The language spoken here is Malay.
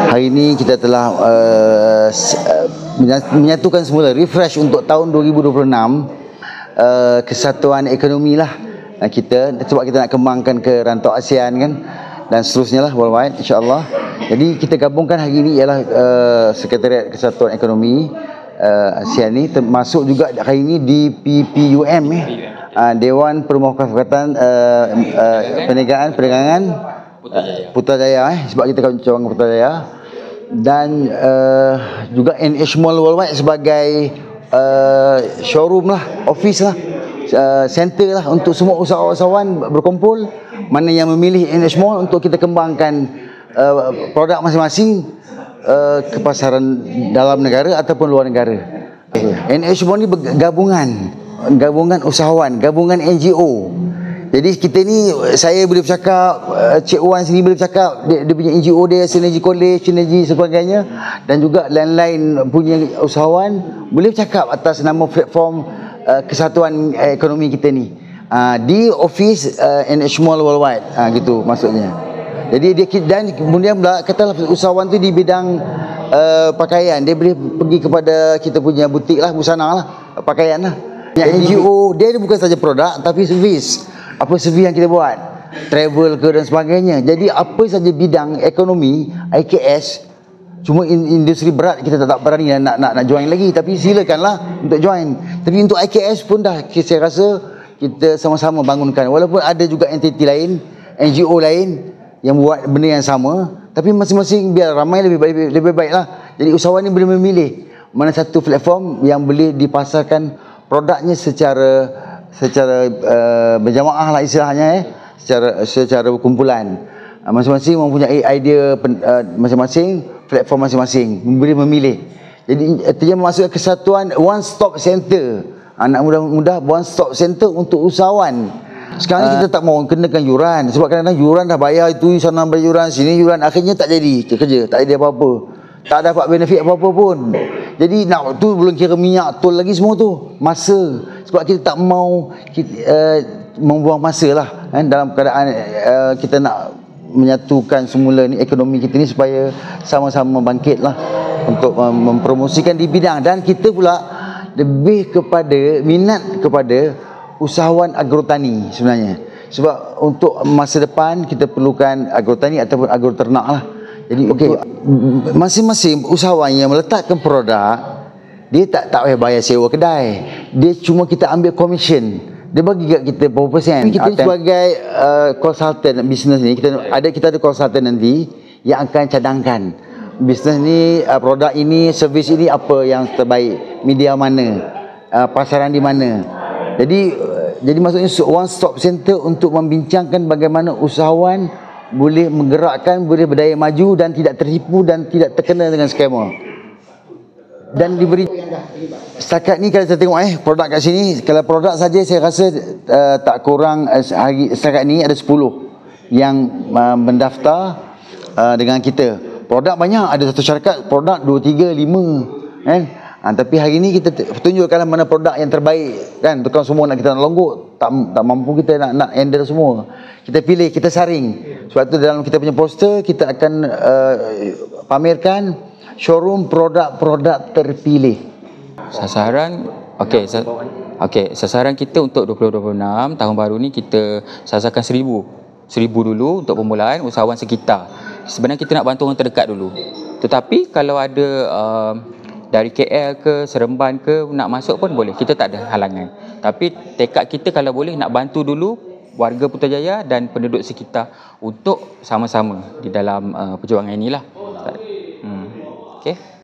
hari ini kita telah menyatukan semula refresh untuk tahun 2026 kesatuan ekonomi lah kita, sebab kita nak kembangkan ke rantau ASEAN kan, dan seterusnya lah worldwide insya-Allah. Jadi kita gabungkan hari ini ialah Sekretariat Kesatuan Ekonomi ASEAN ni, termasuk juga hari ini di PPUM Dewan Permufakatan Perdagangan Putrajaya, sebab kita kawan cabang Putrajaya, dan juga NH Mall Worldwide sebagai showroom lah, office lah, center lah untuk semua usahawan berkumpul, mana yang memilih NH Mall untuk kita kembangkan produk masing-masing ke pasaran dalam negara ataupun luar negara. NH Mall ni gabungan usahawan, gabungan NGO. Jadi kita ni, saya boleh bercakap, Cik Wan sini boleh bercakap, dia punya NGO dia, Synergy College, Synergy sebagainya, dan juga lain-lain punya usahawan boleh bercakap atas nama platform kesatuan ekonomi kita ni di office NH Mall Worldwide, gitu maksudnya. Jadi dia, dan kemudian pula katalah usahawan tu di bidang pakaian, dia boleh pergi kepada kita punya butik lah, busana lah, pakaian lah. Yang NGO dia bukan saja produk tapi servis. Apa servis yang kita buat, travel ke dan sebagainya. Jadi apa saja bidang ekonomi IKS, cuma industri berat kita tak berani nak join lagi, tapi silakanlah untuk join. Tapi untuk IKS pun dah saya rasa kita sama-sama bangunkan, walaupun ada juga entiti lain, NGO lain yang buat benda yang sama, tapi masing-masing biar ramai lebih baiklah. Jadi usahawan ni boleh memilih mana satu platform yang boleh dipasarkan produknya secara berjamaah lah istilahnya, secara berkumpulan. Masing-masing mempunyai idea masing-masing, platform masing-masing, boleh memilih. Jadi artinya masuk kesatuan one stop center, anak muda one stop center untuk usahawan. Sekarang ni kita tak mahu kenakan yuran, sebab kadang-kadang yuran dah bayar, itu sana bayar yuran, sini yuran, akhirnya tak jadi kerja, tak jadi apa-apa, tak dapat benefit apa-apa pun. Jadi nak tu belum kira minyak tol lagi, semua tu masa, sebab kita tak mau membuang masa lah kan, dalam keadaan kita nak menyatukan semula ni ekonomi kita ni supaya sama-sama bangkit lah untuk mempromosikan di bidang. Dan kita pula lebih kepada minat kepada usahawan agrotani sebenarnya, sebab untuk masa depan kita perlukan agrotani ataupun agroternak lah. Jadi okey, masing-masing usahawan yang meletakkan produk, dia tak payah bayar sewa kedai, dia cuma kita ambil komisen, dia bagi kat kita berapa persen. Kita sebagai konsultan bisnes ni, kita ada konsultan nanti yang akan cadangkan bisnes ni, produk ini, servis ini apa yang terbaik, media mana, pasaran di mana. Jadi maksudnya one stop center untuk membincangkan bagaimana usahawan boleh menggerakkan, boleh berdaya maju dan tidak tertipu dan tidak terkena dengan skema. Dan diberi setakat ni, kalau kita tengok produk kat sini, kalau produk saja saya rasa tak kurang hari setakat ni ada 10 yang mendaftar dengan kita. Produk banyak, ada satu syarikat produk 2, 3, 5 kan. Tapi hari ni kita tunjukkanlah mana produk yang terbaik kan. Bukan semua kita nak longgok, tak mampu kita nak handle semua. Kita pilih, kita saring. Sebab tu dalam kita punya poster kita akan pamerkan showroom produk-produk terpilih. Sasaran sasaran kita untuk 2026 tahun baru ni kita sasarkan 1000 dulu untuk permulaan usahawan sekitar. Sebenarnya kita nak bantu orang terdekat dulu. Tetapi kalau ada dari KL ke Seremban ke nak masuk pun boleh, kita tak ada halangan. Tapi tekad kita kalau boleh nak bantu dulu warga Putrajaya dan penduduk sekitar untuk sama-sama di dalam perjuangan inilah. Okey.